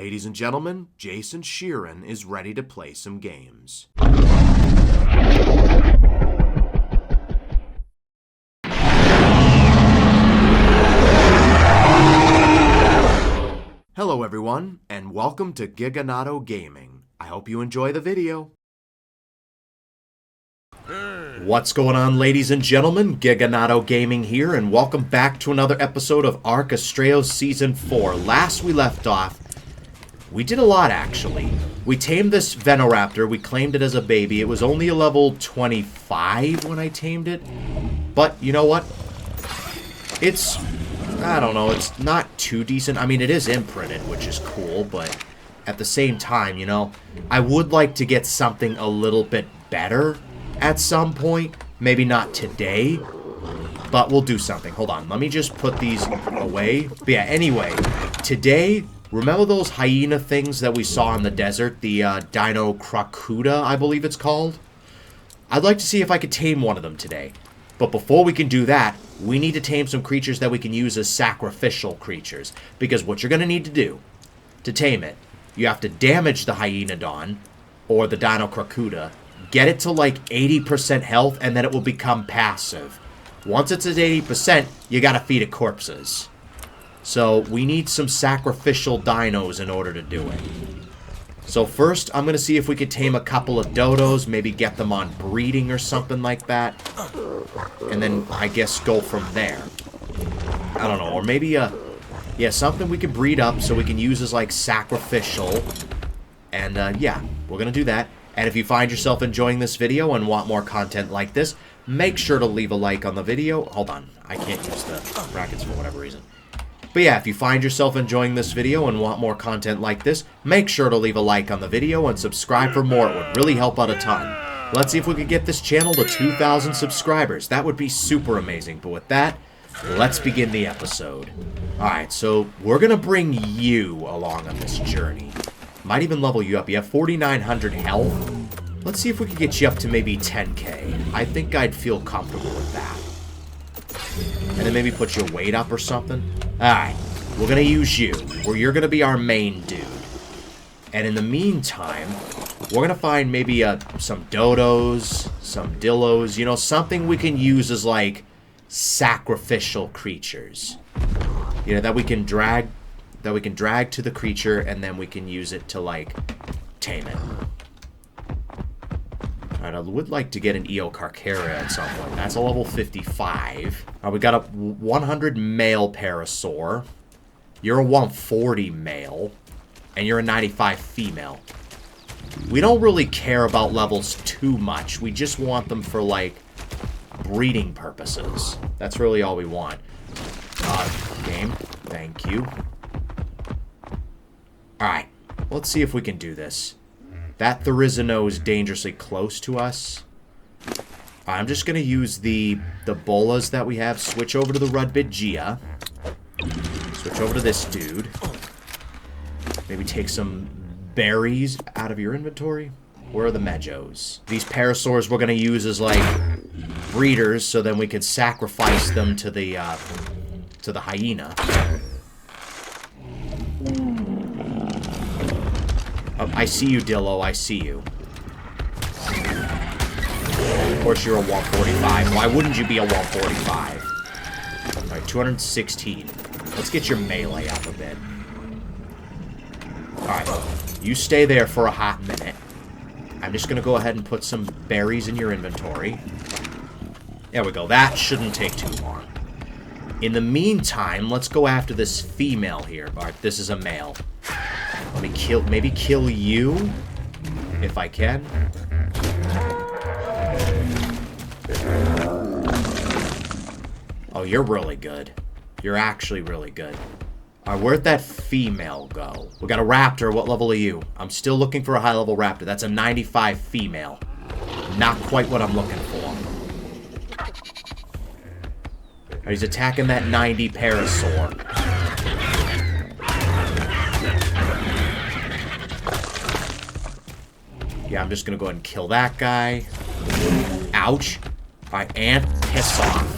Ladies and gentlemen, Jason Sheeran is ready to play some games. Hello everyone, and welcome to Giganato Gaming. I hope you enjoy the video. What's going on, ladies and gentlemen? Giganato Gaming here, and welcome back to another episode of Astraeos Season 4. Last we left off, we did a lot, actually. We tamed this Venoraptor. We claimed it as a baby. It was only a level 25 when I tamed it. But, you know what? It's, I don't know, it's not too decent. I mean, it is imprinted, which is cool, but at the same time, you know, I would like to get something a little bit better at some point. Maybe not today, but we'll do something. Hold on, let me just put these away. But yeah, anyway, today, remember those hyena things that we saw in the desert? The Dino Crocuta, I believe it's called? I'd like to see if I could tame one of them today. But before we can do that, we need to tame some creatures that we can use as sacrificial creatures. Because what you're going to need to do to tame it, you have to damage the Hyenodon, or the Dino Crocuta, get it to like 80% health, and then it will become passive. Once it's at 80%, you gotta feed it corpses. So we need some sacrificial dinos in order to do it. So first, I'm gonna see if we could tame a couple of dodos, maybe get them on breeding or something like that. And then, I guess, go from there. I don't know, or maybe, yeah, something we can breed up so we can use as, like, sacrificial. And, yeah, we're gonna do that. And if you find yourself enjoying this video and want more content like this, make sure to leave a like on the video. Hold on, I can't use the brackets for whatever reason. But yeah, if you find yourself enjoying this video and want more content like this, make sure to leave a like on the video and subscribe for more. It would really help out a ton. Let's see if we could get this channel to 2,000 subscribers. That would be super amazing. But with that, let's begin the episode. Alright, so we're going to bring you along on this journey. Might even level you up. You have 4,900 health. Let's see if we can get you up to maybe 10k. I think I'd feel comfortable with that. And then maybe put your weight up or something. Alright, we're going to use you. You're going to be our main dude. And in the meantime, we're going to find maybe some dodos, some dillos, you know, something we can use as, like, sacrificial creatures. You know, that we can drag to the creature, and then we can use it to, like, tame it. Alright, I would like to get an Eocarcharia at some point. That's a level 55. Alright, we got a 100 male Parasaur. You're a 140 male. And you're a 95 female. We don't really care about levels too much. We just want them for, like, breeding purposes. That's really all we want. Game. Thank you. Alright, let's see if we can do this. That Therizino is dangerously close to us. I'm just going to use the bolas that we have. Switch over to the Rudbidgea. Switch over to this dude. Maybe take some berries out of your inventory. Where are the Mejos? These Parasaurs we're going to use as, like, breeders, so then we can sacrifice them to the hyena. Oh, I see you, Dillo. I see you. Of course, you're a 145. Why wouldn't you be a 145? Alright, 216. Let's get your melee up a bit. Alright, you stay there for a hot minute. I'm just going to go ahead and put some berries in your inventory. There we go. That shouldn't take too long. In the meantime, let's go after this female here. Alright, this is a male. Let me maybe kill you, if I can. Oh, you're really good. You're actually really good. Alright, where'd that female go? We got a raptor. What level are you? I'm still looking for a high-level raptor. That's a 95 female. Not quite what I'm looking for. Alright, he's attacking that 90 Parasaur. Yeah, I'm just gonna go ahead and kill that guy. Ouch. Alright, and piss off.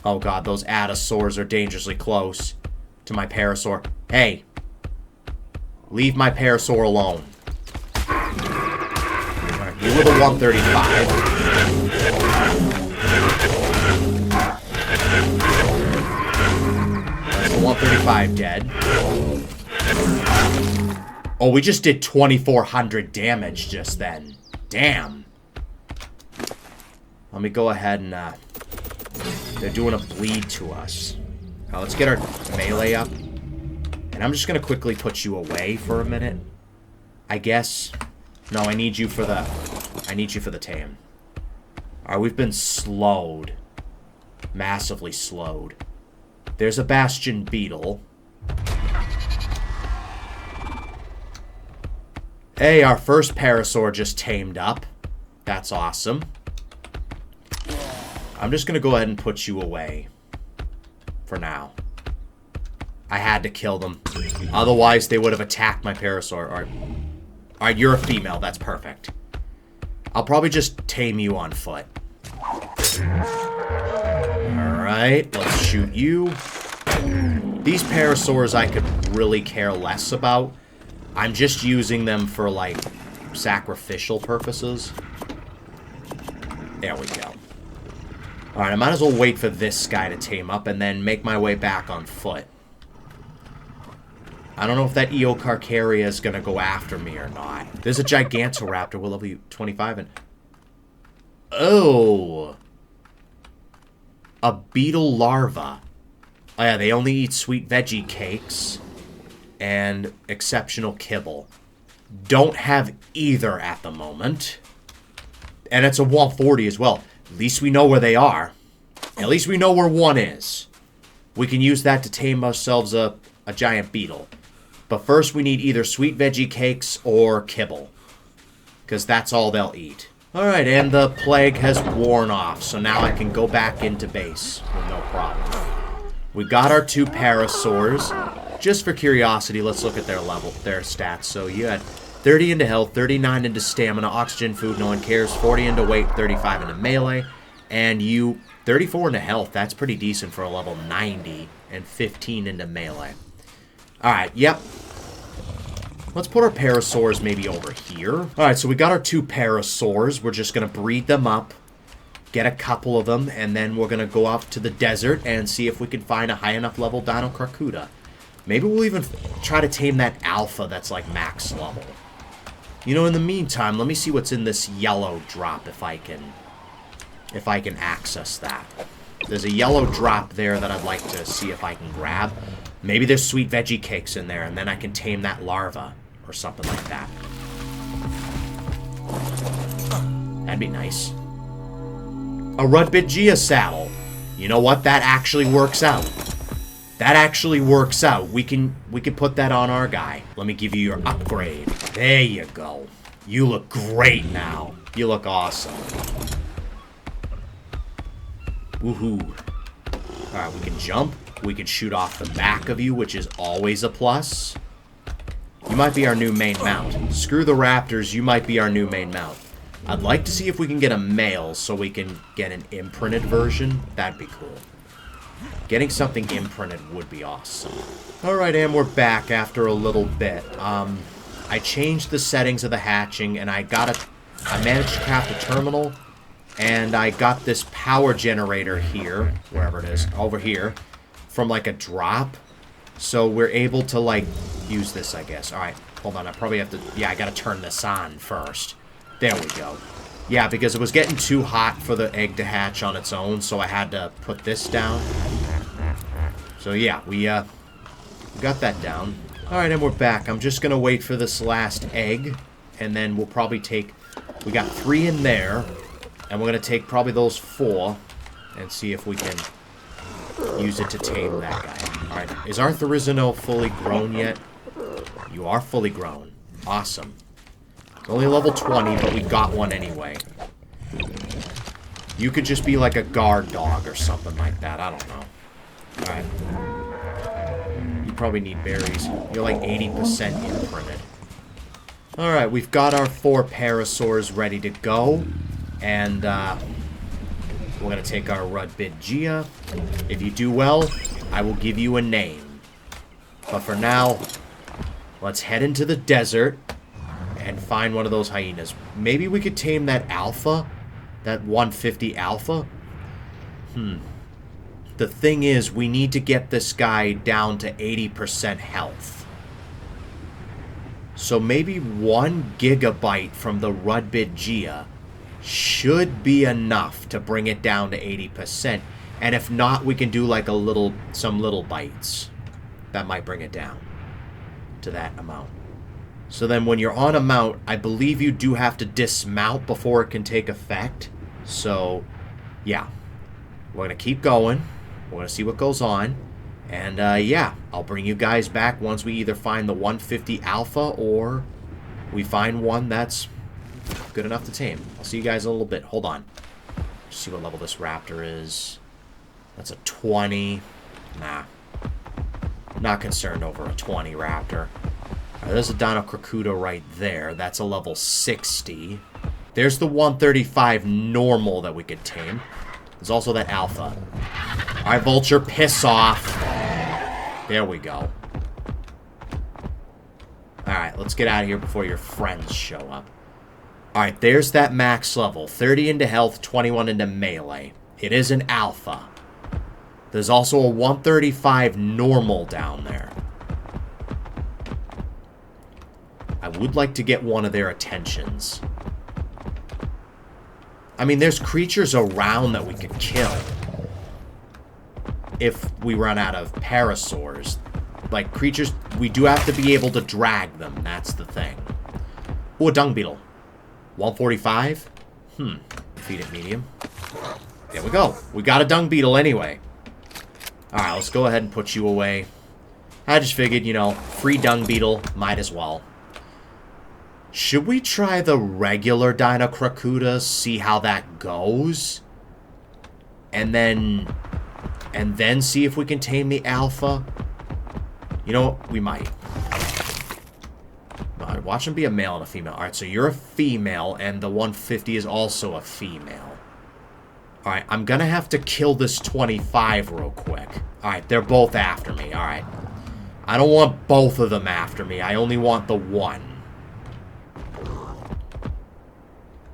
Oh god, those Astraeos are dangerously close to my Parasaur. Hey! Leave my Parasaur alone. Alright, you were the 135. That's the 135 dead. Oh, we just did 2,400 damage just then. Damn. Let me go ahead and, they're doing a bleed to us. Now, let's get our melee up. And I'm just going to quickly put you away for a minute. I guess. No, I need you for the... I need you for the tame. Alright, we've been slowed. Massively slowed. There's a Bastion Beetle. Hey, our first Parasaur just tamed up. That's awesome. I'm just going to go ahead and put you away. For now. I had to kill them. Otherwise, they would have attacked my Parasaur. Alright, you're a female. That's perfect. I'll probably just tame you on foot. Alright, let's shoot you. These Parasaurs I could really care less about. I'm just using them for, like, sacrificial purposes. There we go. Alright, I might as well wait for this guy to tame up and then make my way back on foot. I don't know if that Eocarcharia is going to go after me or not. There's a Gigantoraptor. Will it be 25? And oh! A beetle larva. Oh yeah, they only eat sweet veggie cakes and exceptional kibble. Don't have either at the moment. And it's a 140 as well. At least we know where they are. At least we know where one is. We can use that to tame ourselves a giant beetle. But first we need either sweet veggie cakes or kibble. Because that's all they'll eat. Alright, and the plague has worn off. So now I can go back into base with no problem. We got our 2 Parasaurs. Just for curiosity, let's look at their stats. So you had 30 into health, 39 into stamina, oxygen, food, no one cares, 40 into weight, 35 into melee, and you 34 into health. That's pretty decent for a level 90, and 15 into melee. Alright, yep. Let's put our Parasaurs maybe over here. Alright, so we got our 2 Parasaurs. We're just going to breed them up, get a couple of them, and then we're going to go off to the desert and see if we can find a high enough level Dino-Carcuda. Maybe we'll even try to tame that alpha that's like max level. You know, in the meantime, let me see what's in this yellow drop if I can access that. There's a yellow drop there that I'd like to see if I can grab. Maybe there's sweet veggie cakes in there, and then I can tame that larva or something like that. That'd be nice. A Rudbitgia saddle. You know what? That actually works out. That actually works out. We can put that on our guy. Let me give you your upgrade. There you go. You look great now. You look awesome. Woohoo. Alright, we can jump. We can shoot off the back of you, which is always a plus. You might be our new main mount. Screw the raptors, you might be our new main mount. I'd like to see if we can get a male so we can get an imprinted version. That'd be cool. Getting something imprinted would be awesome. Alright, and we're back after a little bit. I changed the settings of the hatching, and I managed to craft a terminal, and I got this power generator here, wherever it is, over here, from like a drop. So we're able to like use this, I guess. Alright, hold on, I probably have to, yeah, I gotta turn this on first. There we go. Yeah, because it was getting too hot for the egg to hatch on its own, so I had to put this down. So yeah, we got that down. Alright, and we're back. I'm just gonna wait for this last egg, and then we'll probably take... We got 3 in there, and we're gonna take probably those 4, and see if we can use it to tame that guy. Alright, is our Therizino fully grown yet? You are fully grown. Awesome. It's only level 20, but we got one anyway. You could just be like a guard dog or something like that. I don't know. Alright. You probably need berries. You're like 80% imprinted. Alright, we've got our 4 Parasaurs ready to go. And, We're going to take our Rudbidgia. If you do well, I will give you a name. But for now, let's head into the desert and find one of those hyenas. Maybe we could tame that alpha? That 150 alpha? The thing is, we need to get this guy down to 80% health. So maybe 1 gigabyte from the Rudbidgia should be enough to bring it down to 80%. And if not, we can do like some little bites. That might bring it down to that amount. So then when you're on a mount, I believe you do have to dismount before it can take effect. So, yeah. We're going to keep going. We're going to see what goes on. And, yeah, I'll bring you guys back once we either find the 150 alpha or we find one that's good enough to tame. I'll see you guys in a little bit. Hold on. See what level this raptor is. That's a 20. Nah. Not concerned over a 20 raptor. Right, there's a Dinocracuda right there. That's a level 60. There's the 135 normal that we could tame. There's also that alpha. Alright, Vulture, piss off. There we go. Alright, let's get out of here before your friends show up. Alright, there's that max level. 30 into health, 21 into melee. It is an alpha. There's also a 135 normal down there. I would like to get one of their attentions. I mean, there's creatures around that we could kill. If we run out of parasaurs. Like, creatures, we do have to be able to drag them. That's the thing. Ooh, a dung beetle. 145? Feed it medium. There we go. We got a dung beetle anyway. Alright, let's go ahead and put you away. I just figured, you know, free dung beetle. Might as well. Should we try the regular Dinocracuda, see how that goes? And then see if we can tame the alpha? You know what? We might. Alright, watch him be a male and a female. Alright, so you're a female, and the 150 is also a female. Alright, I'm gonna have to kill this 25 real quick. Alright, they're both after me. Alright. I don't want both of them after me. I only want the one.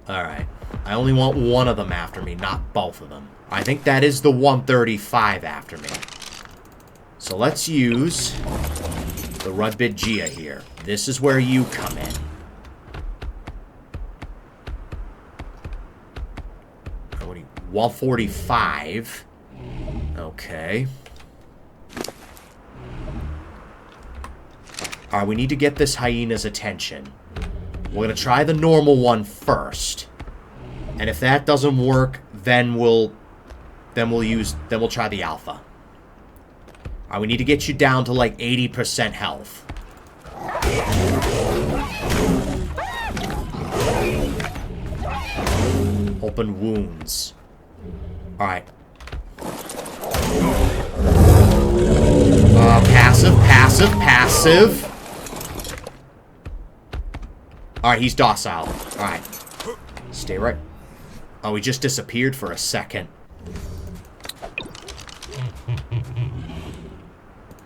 Alright. I only want one of them after me, not both of them. I think that is the 135 after me. So let's use the Rudbidgia here. This is where you come in. 145. Okay. Alright, we need to get this hyena's attention. We're going to try the normal one first. And if that doesn't work, then we'll try the alpha. Alright, we need to get you down to like 80% health. Open wounds. Alright. Passive. Alright, he's docile. Alright. Stay right. Oh, he just disappeared for a second.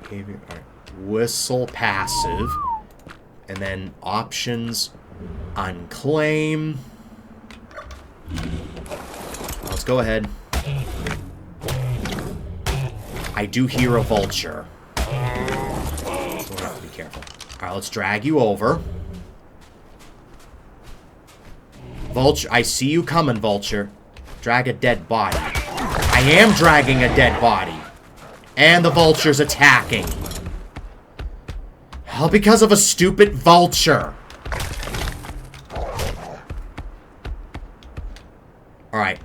Behavior. Alright. Whistle, passive. And then options, unclaim. Let's go ahead. I do hear a vulture. So we have to be careful. Alright, let's drag you over. Vulture, I see you coming, Vulture. Drag a dead body. I am dragging a dead body. And the Vulture's attacking. All because of a stupid Vulture. Alright.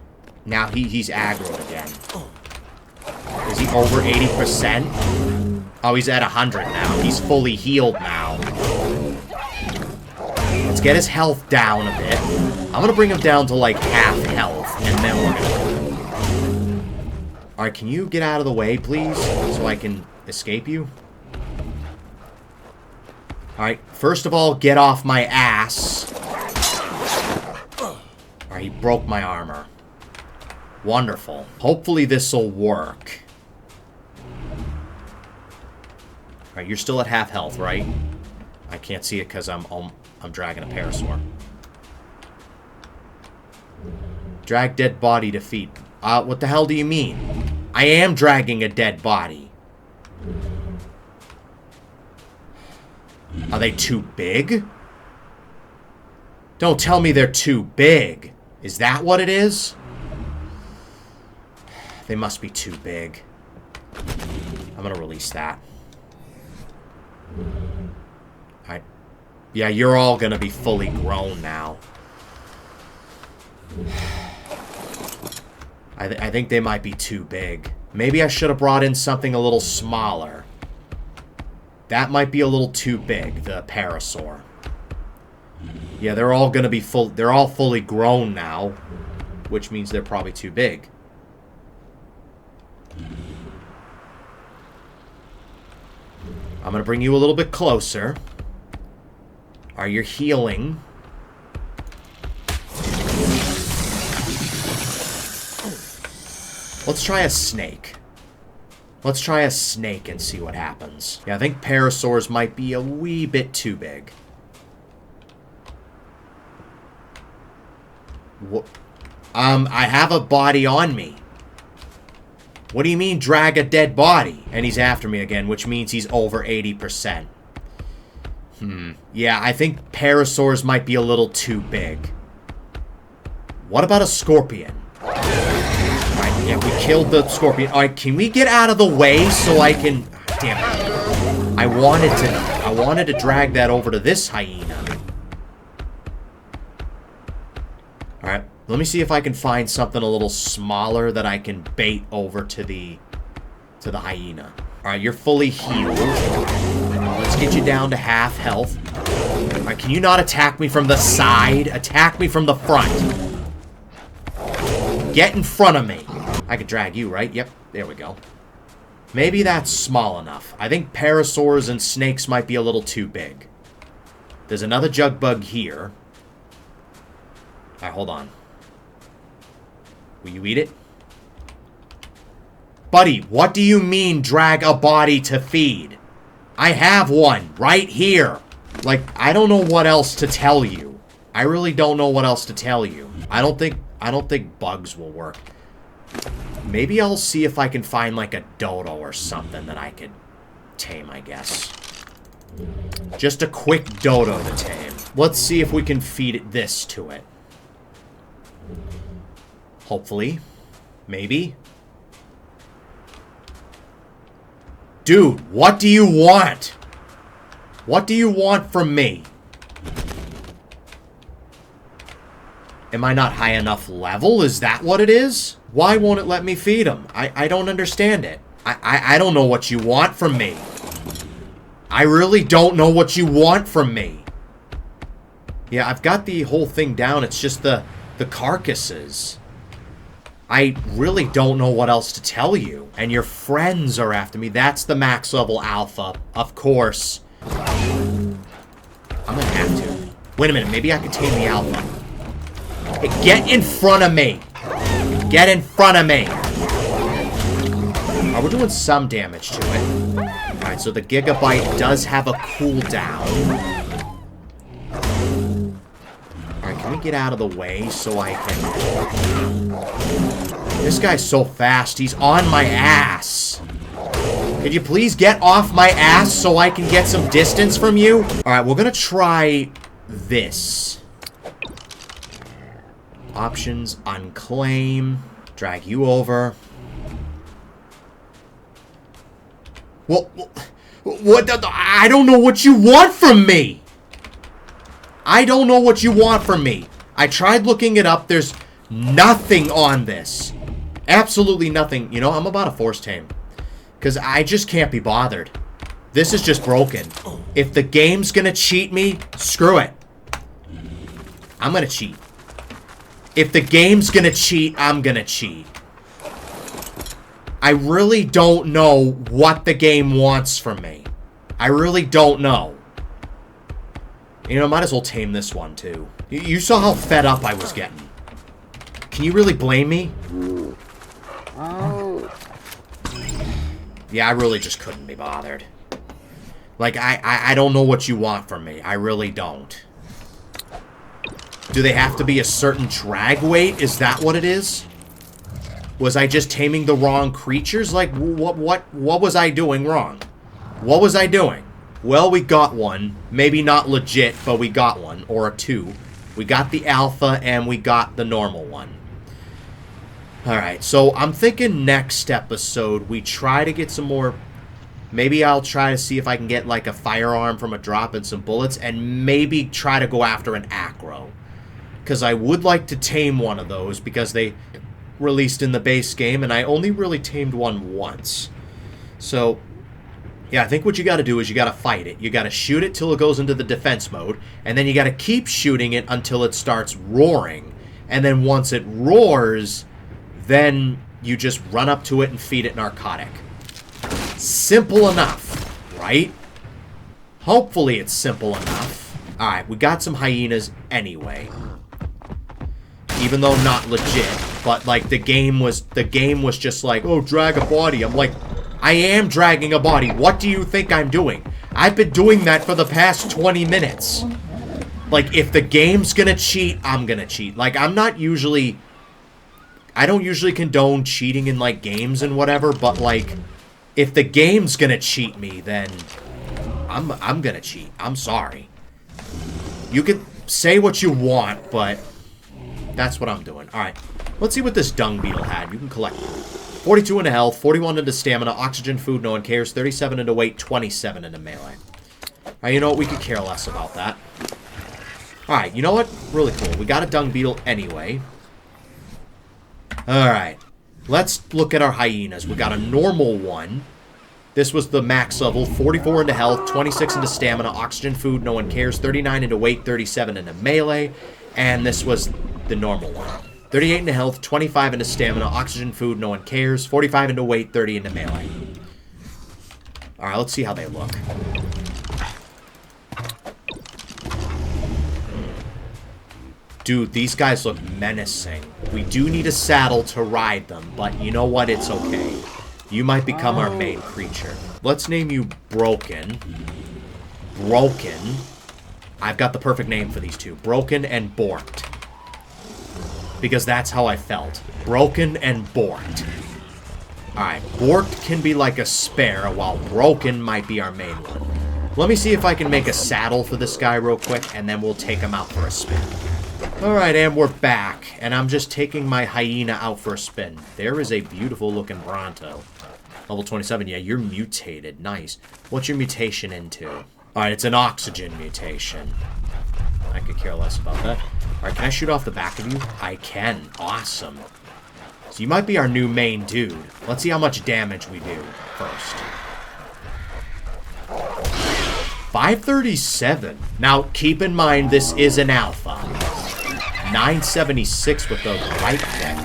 Now he's aggroed again. Is he over 80%? Oh, he's at 100 now. He's fully healed now. Let's get his health down a bit. I'm gonna bring him down to like half health, and then we're gonna... Alright, can you get out of the way, please? So I can escape you? Alright, first of all, get off my ass. Alright, he broke my armor. Wonderful. Hopefully this'll work. Alright, you're still at half health, right? I can't see it because I'm dragging a parasaur. Drag dead body to feed. What the hell do you mean? I am dragging a dead body. Are they too big? Don't tell me they're too big. Is that what it is? They must be too big. I'm gonna release that. Alright. Yeah, you're all gonna be fully grown now. I think they might be too big. Maybe I should have brought in something a little smaller. That might be a little too big, the parasaur. Yeah, they're all gonna be full. They're all fully grown now, which means they're probably too big. I'm gonna bring you a little bit closer. Are you healing? Let's try a snake. Let's try a snake and see what happens. Yeah, I think parasaurs might be a wee bit too big. What? I have a body on me. What do you mean, drag a dead body? And he's after me again, which means he's over 80%. Yeah, I think parasaurs might be a little too big. What about a scorpion? Alright, yeah, we killed the scorpion. Alright, can we get out of the way so I can... Damn it. I wanted to drag that over to this hyena. Alright, let me see if I can find something a little smaller that I can bait over to the hyena. Alright, you're fully healed. Let's get you down to half health. Alright, can you not attack me from the side? Attack me from the front. Get in front of me. I could drag you, right? Yep, there we go. Maybe that's small enough. I think parasaurs and snakes might be a little too big. There's another jug bug here. Alright, hold on. Will you eat it? Buddy, what do you mean drag a body to feed? I have one right here. Like, I don't know what else to tell you. I really don't know what else to tell you. I don't think bugs will work. Maybe I'll see if I can find like a dodo or something that I could tame, I guess. Just a quick dodo to tame. Let's see if we can feed this to it. Hopefully. Maybe. Dude, what do you want? What do you want from me? Am I not high enough level? Is that what it is? Why won't it let me feed him? I don't understand it. I don't know what you want from me. I really don't know what you want from me. Yeah, I've got the whole thing down. It's just the carcasses. I really don't know what else to tell you. And your friends are after me. That's the max level alpha. Of course. I'm gonna have to. Wait a minute. Maybe I can tame the alpha. Hey, get in front of me. Get in front of me. We're doing some damage to it. Alright, so the Gigabyte does have a cooldown. Alright, can we get out of the way so I can... This guy's so fast. He's on my ass. Could you please get off my ass so I can get some distance from you? Alright, we're gonna try this. Options, unclaim, drag you over. Well, what the, I don't know what you want from me. I don't know what you want from me. I tried looking it up. There's nothing on this. Absolutely nothing. You know, I'm about to force tame. Because I just can't be bothered. This is just broken. If the game's gonna cheat me, screw it. I'm gonna cheat. If the game's gonna cheat, I'm gonna cheat. I really don't know what the game wants from me. I really don't know. You know, might as well tame this one, too. You saw how fed up I was getting. Can you really blame me? Yeah, I really just couldn't be bothered. Like, I don't know what you want from me. I really don't. Do they have to be a certain drag weight? Is that what it is? Was I just taming the wrong creatures? Like, what was I doing wrong? What was I doing? Well, we got one. Maybe not legit, but we got one. Or a two. We got the alpha, and we got the normal one. Alright, so I'm thinking next episode we try to get some more... Maybe I'll try to see if I can get, like, a firearm from a drop and some bullets, and maybe try to go after an acro. Because I would like to tame one of those, because they released in the base game, and I only really tamed one once. So, yeah, I think what you gotta do is you gotta fight it. You gotta shoot it till it goes into the defense mode, and then you gotta keep shooting it until it starts roaring. And then once it roars, then you just run up to it and feed it narcotic. Simple enough, right? Hopefully it's simple enough. Alright, we got some hyenas anyway. Even though not legit, but like the game was just like, oh, drag a body. I'm like, I am dragging a body. What do you think I'm doing? I've been doing that for the past 20 minutes. Like, if the game's gonna cheat, I'm gonna cheat. Like, I don't usually condone cheating in, like, games and whatever, but, like, if the game's gonna cheat me, then I'm gonna cheat. I'm sorry. You can say what you want, but that's what I'm doing. Alright, let's see what this dung beetle had. You can collect 42 into health, 41 into stamina, oxygen, food, no one cares, 37 into weight, 27 into melee. Alright, you know what? We could care less about that. Alright, you know what? Really cool. We got a dung beetle anyway. Alright. Let's look at our hyenas. We got a normal one. This was the max level. 44 into health, 26 into stamina, oxygen, food, no one cares, 39 into weight, 37 into melee. And this was the normal one. 38 into health, 25 into stamina, oxygen, food, no one cares, 45 into weight, 30 into melee. Alright, let's see how they look. Dude, these guys look menacing. We do need a saddle to ride them, but you know what? It's okay. You might become our main creature. Let's name you Broken. Broken. I've got the perfect name for these two. Broken and Borked. Because that's how I felt. Broken and Borked. Alright, Borked can be like a spare, while Broken might be our main one. Let me see if I can make a saddle for this guy real quick, and then we'll take him out for a spin. Alright, and we're back. And I'm just taking my hyena out for a spin. There is a beautiful looking Bronto. Level 27. Yeah, you're mutated. Nice. What's your mutation into? Alright, it's an oxygen mutation. I could care less about that. Alright, can I shoot off the back of you? I can. Awesome. So you might be our new main dude. Let's see how much damage we do first. 537. Now, keep in mind, this is an alpha. 976 with the bite deck.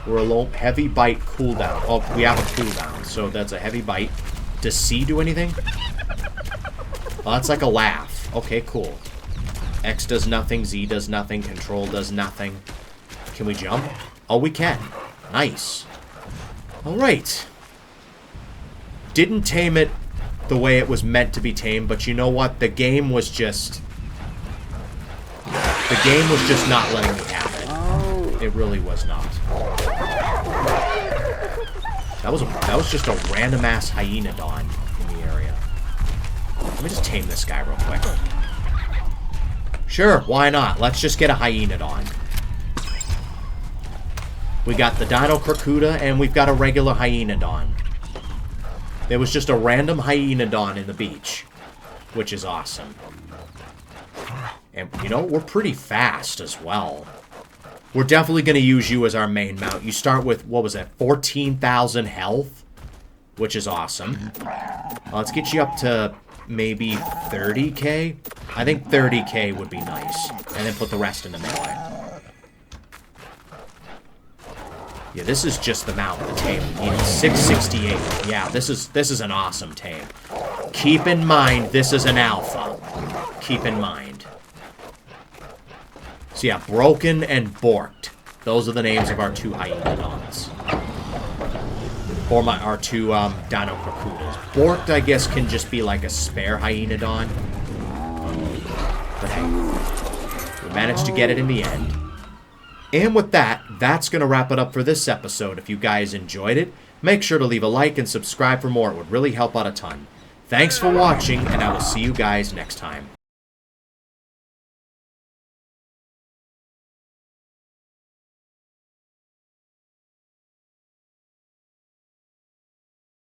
We're a low heavy bite cooldown. Oh, we have a cooldown, so that's a heavy bite. Does C do anything? Oh, that's like a laugh. Okay, cool. X does nothing, Z does nothing, control does nothing. Can we jump? Oh, we can. Nice. Alright. Didn't tame it the way it was meant to be tamed, but you know what? The game was just not letting me have it. It really was not. That was just a random ass Hyenodon in the area. Let me just tame this guy real quick. Sure, why not? Let's just get a Hyenodon. We got the Dino Krakuda, and we've got a regular Hyenodon. There was just a random Hyenodon in the beach, which is awesome. And, you know, we're pretty fast as well. We're definitely going to use you as our main mount. You start with, what was that, 14,000 health? Which is awesome. Let's get you up to maybe 30k. I think 30k would be nice. And then put the rest into melee. Yeah, this is just the mount, the tame. 668. Yeah, this is an awesome tame. Keep in mind, this is an alpha. Keep in mind. So yeah, Broken and Borked. Those are the names of our 2 hyenodons. Or our 2 dinocrocoodles. Borked, I guess, can just be like a spare hyenodon. But hey, we managed to get it in the end. And with that, that's going to wrap it up for this episode. If you guys enjoyed it, make sure to leave a like and subscribe for more. It would really help out a ton. Thanks for watching, and I will see you guys next time.